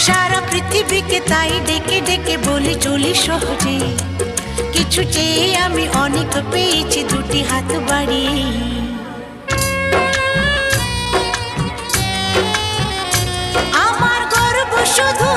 সারা পৃথিবীকে তাই ডেকে ডেকে বলি চলি সহজে, কিছু চেয়ে আমি অনেক পেয়েছি দুটি হাত বাড়িয়ে। আমার গর্ব শুধু